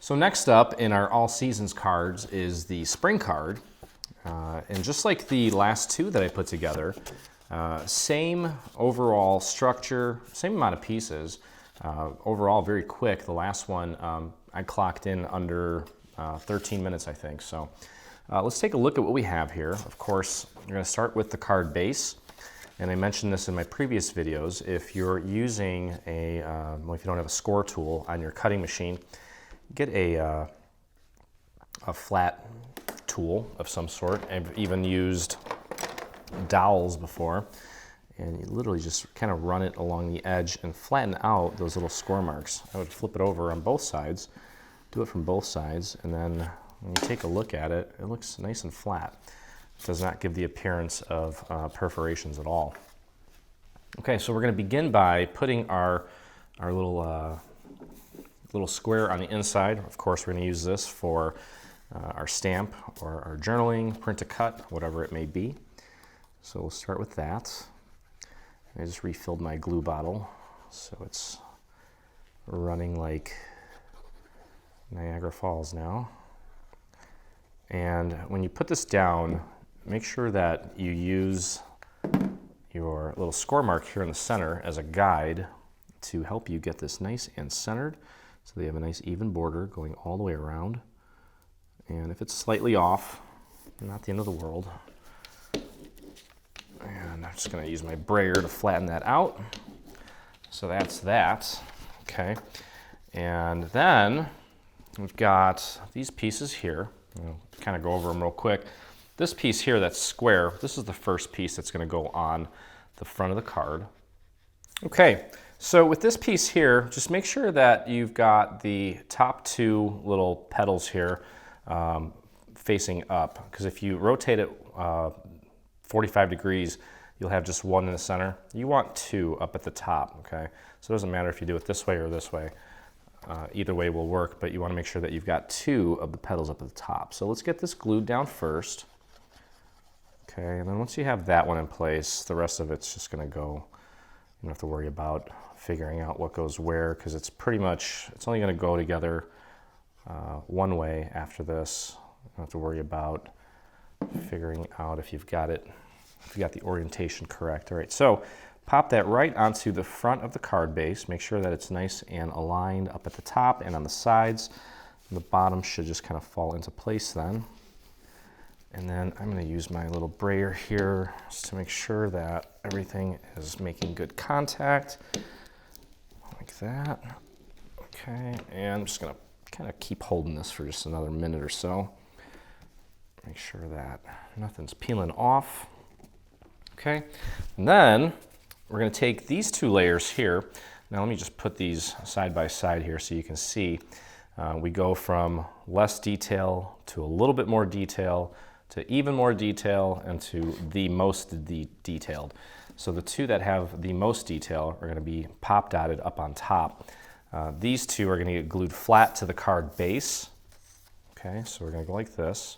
So next up in our all seasons cards is the spring card. And just like the last two that I put together, same overall structure, same amount of pieces. Overall very quick. The last one I clocked in under 13 minutes, I think. So let's take a look at what we have here. Of course, you're going to start with the card base. And I mentioned this in my previous videos. If you're using well, if you don't have a score tool on your cutting machine, get a flat tool of some sort. I've even used dowels before, and you literally just kind of run it along the edge and flatten out those little score marks. I would flip it over on both sides, do it from both sides, and then when you take a look at it, it looks nice and flat. It does not give the appearance of perforations at all. Okay, so we're going to begin by putting our little square on the inside. Of course, we're going to use this for our stamp or our journaling, print to cut, whatever it may be. So we'll start with that. I just refilled my glue bottle, so it's running like Niagara Falls now. And when you put this down, make sure that you use your little score mark here in the center as a guide to help you get this nice and centered. So they have a nice even border going all the way around. And if it's slightly off, not the end of the world. And I'm just going to use my brayer to flatten that out. So that's that. Okay. And then we've got these pieces here. I'll kind of go over them real quick. This piece here that's square, this is the first piece that's going to go on the front of the card. Okay. So with this piece here, just make sure that you've got the top two little petals here facing up, because if you rotate it 45 degrees, you'll have just one in the center. You want two up at the top, okay? So it doesn't matter if you do it this way or this way. Either way will work, but you want to make sure that you've got two of the petals up at the top. So let's get this glued down first. Okay, and then once you have that one in place, the rest of it's just going to go. You don't have to worry about figuring out what goes where, because it's pretty much, it's only going to go together one way after this. You don't have to worry about figuring out if you've got it, if you got the orientation correct. All right, so pop that right onto the front of the card base. Make sure that it's nice and aligned up at the top and on the sides. And the bottom should just kind of fall into place then. And then I'm going to use my little brayer here just to make sure that everything is making good contact, like that. Okay, and I'm just going to kind of keep holding this for just another minute or so. Make sure that nothing's peeling off. Okay, and then we're going to take these two layers here. Now let me just put these side by side here so you can see. We go from less detail to a little bit more detail, to even more detail, and to the most detailed. So the two that have the most detail are going to be pop dotted up on top. These two are going to get glued flat to the card base. Okay, so we're going to go like this.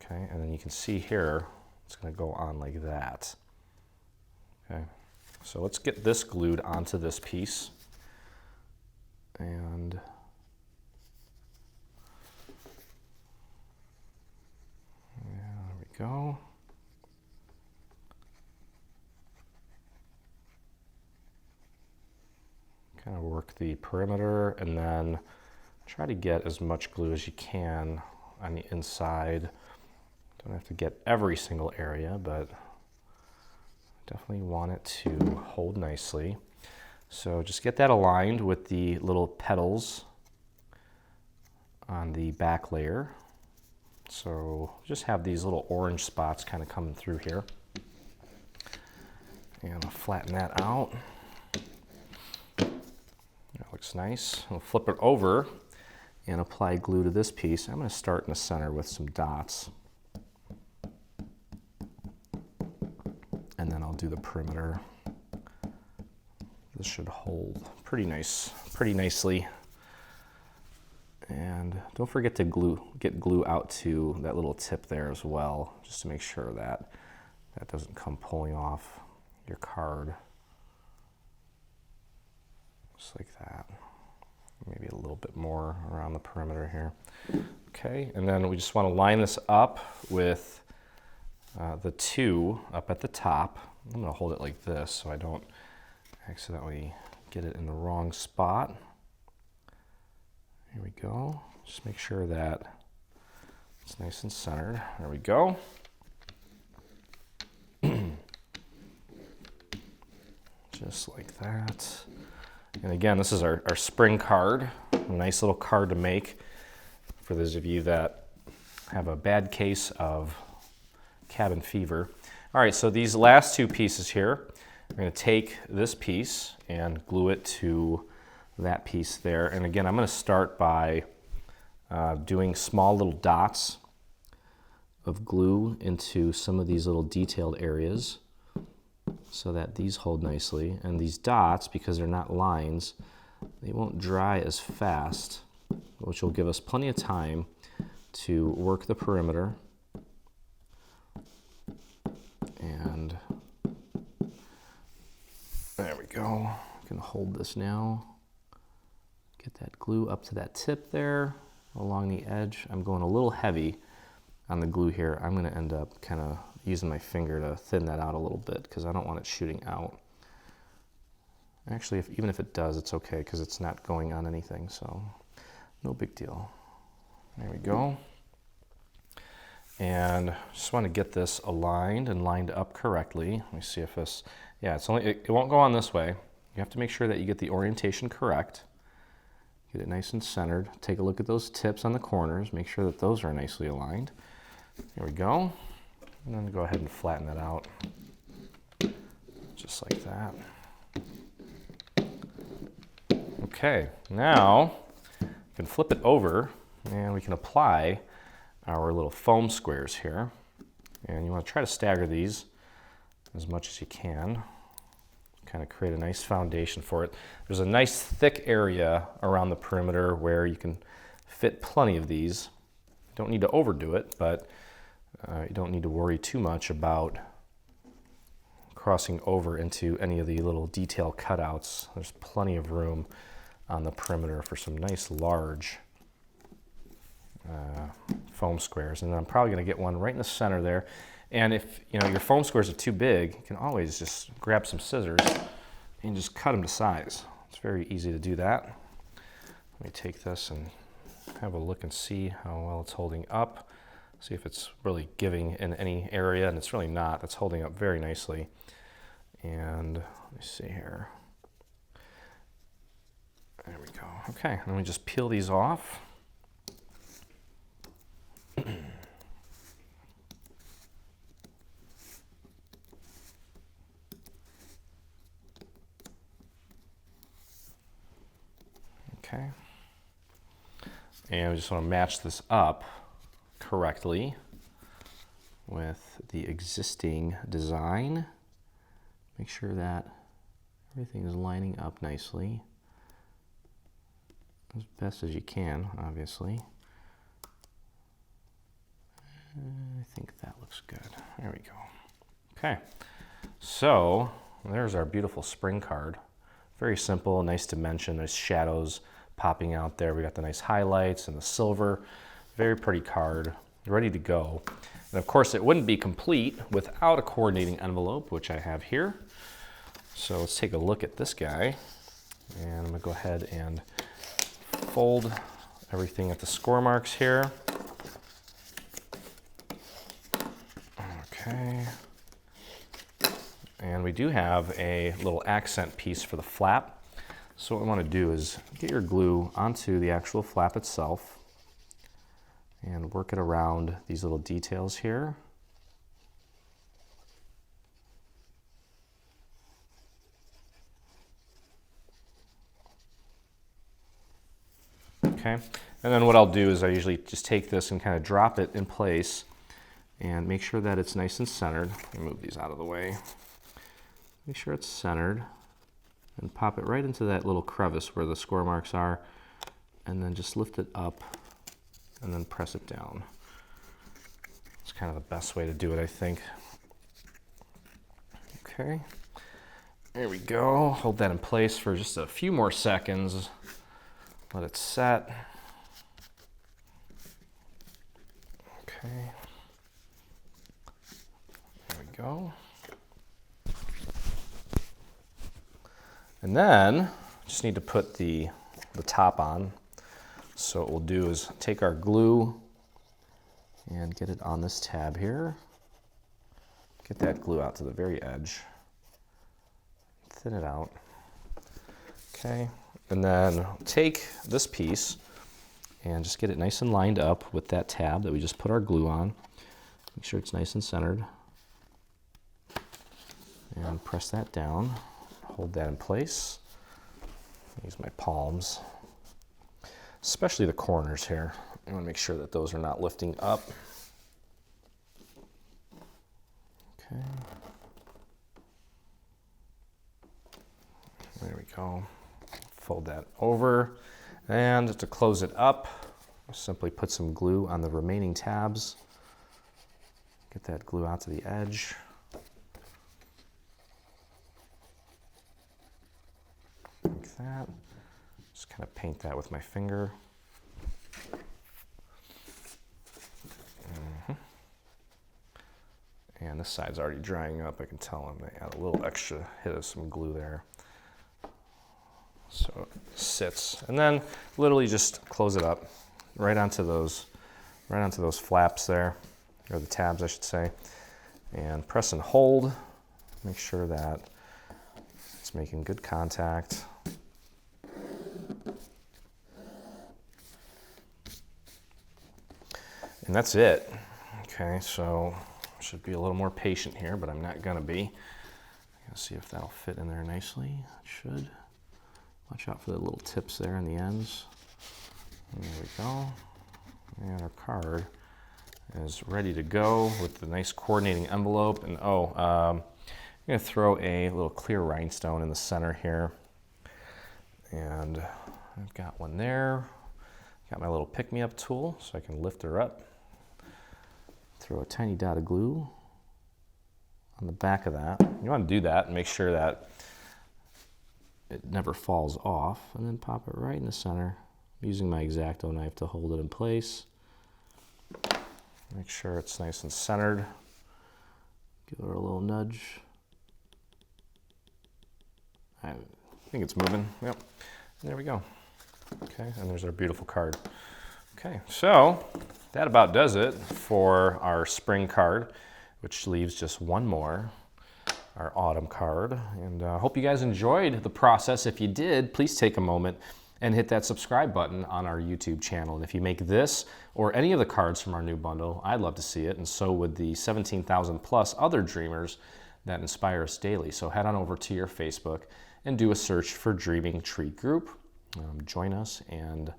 Okay, and then you can see here, it's going to go on like that. Okay, so let's get this glued onto this piece. And go. Kind of work the perimeter and then try to get as much glue as you can on the inside. Don't have to get every single area, but definitely want it to hold nicely. So just get that aligned with the little petals on the back layer. So just have these little orange spots kind of coming through here. And I'll flatten that out. That looks nice. I'll flip it over and apply glue to this piece. I'm going to start in the center with some dots. And then I'll do the perimeter. This should hold pretty nicely. And don't forget to get glue out to that little tip there as well, just to make sure that that doesn't come pulling off your card. Just like that. maybe a little bit more around the perimeter here. Okay, and then we just want to line this up with the 2 up at the top. I'm going to hold it like this so I don't accidentally get it in the wrong spot. Here we go. Just make sure that it's nice and centered. There we go. Just like that. And again, this is our spring card. A nice little card to make for those of you that have a bad case of cabin fever. All right, so these last 2 pieces here, we're going to take this piece and glue it to that piece there. And again, I'm going to start by doing small little dots of glue into some of these little detailed areas so that these hold nicely. And these dots, because they're not lines, they won't dry as fast, which will give us plenty of time to work the perimeter. And there we go. I can hold this now. Get that glue up to that tip there along the edge. I'm going a little heavy on the glue here. I'm going to end up kind of using my finger to thin that out a little bit because I don't want it shooting out. Actually, even if it does, it's okay because it's not going on anything, so no big deal. There we go. And just want to get this aligned and lined up correctly. Let me see if this, yeah, it won't go on this way. You have to make sure that you get the orientation correct. Get it nice and centered. Take a look at those tips on the corners. Make sure that those are nicely aligned. There we go. And then go ahead and flatten that out. Just like that. Okay, now we can flip it over and we can apply our little foam squares here. And you want to try to stagger these as much as you can. Kind of create a nice foundation for it. There's a nice thick area around the perimeter where you can fit plenty of these. You don't need to overdo it, but you don't need to worry too much about crossing over into any of the little detail cutouts. There's plenty of room on the perimeter for some nice large foam squares. And I'm probably going to get one right in the center there. And if your foam squares are too big, you can always just grab some scissors and just cut them to size. It's very easy to do that. Let me take this and have a look and see how well it's holding up. See if it's really giving in any area, and it's really not. It's holding up very nicely. And let me see here. There we go. Okay, let me just peel these off. Okay. And we just want to match this up correctly with the existing design. Make sure that everything is lining up nicely as best as you can, obviously. I think that looks good. There we go. Okay, so there's our beautiful spring card. Very simple, nice dimension. There's shadows popping out there. We got the nice highlights and the silver. Very pretty card, ready to go. And of course, it wouldn't be complete without a coordinating envelope, which I have here. So let's take a look at this guy. And I'm gonna go ahead and fold everything at the score marks here. Okay. And we do have a little accent piece for the flap. So what we want to do is get your glue onto the actual flap itself and work it around these little details here. Okay, and then what I'll do is I usually just take this and kind of drop it in place and make sure that it's nice and centered. Let me move these out of the way. Make sure it's centered and pop it right into that little crevice where the score marks are, and then just lift it up and then press it down. It's kind of the best way to do it, I think. Okay, there we go. Hold that in place for just a few more seconds let it set. Okay, there we go. And then just need to put the top on. So what we'll do is take our glue and get it on this tab here. Get that glue out to the very edge. Thin it out. Okay, and then take this piece and just get it nice and lined up with that tab that we just put our glue on. Make sure it's nice and centered. And press that down. Hold that in place. Use my palms, especially the corners here. I want to make sure that those are not lifting up. Okay. There we go. Fold that over. And to close it up, simply put some glue on the remaining tabs. Get that glue out to the edge. Like that. Just kind of paint that with my finger. And this side's already drying up. I can tell I'm going to add a little extra hit of some glue there. So it sits. And then literally just close it up right onto those flaps there, or the tabs I should say. And press and hold. Make sure that it's making good contact. And that's it. Okay, so should be a little more patient here, but I'm not gonna be. Let's see if that'll fit in there nicely. It should. Watch out for the little tips there in the ends. And there we go. And our card is ready to go with the nice coordinating envelope. And I'm gonna throw a little clear rhinestone in the center here. And I've got one there. Got my little pick-me-up tool so I can lift her up. Throw a tiny dot of glue on the back of that. You want to do that and make sure that it never falls off, and then pop it right in the center. I'm using my exacto knife to hold it in place. Make sure it's nice and centered. Give it a little nudge. I think it's moving. Yep. And there we go. Okay, and there's our beautiful card. Okay, so that about does it for our spring card, which leaves just one more, our autumn card. And I hope you guys enjoyed the process. If you did, please take a moment and hit that subscribe button on our YouTube channel. And if you make this or any of the cards from our new bundle, I'd love to see it, and so would the 17,000 plus other dreamers that inspire us daily. So head on over to your Facebook and do a search for Dreaming Tree Group. Join us and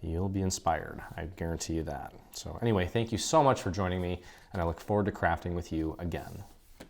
you'll be inspired. I guarantee you that. So anyway, thank you so much for joining me, and I look forward to crafting with you again.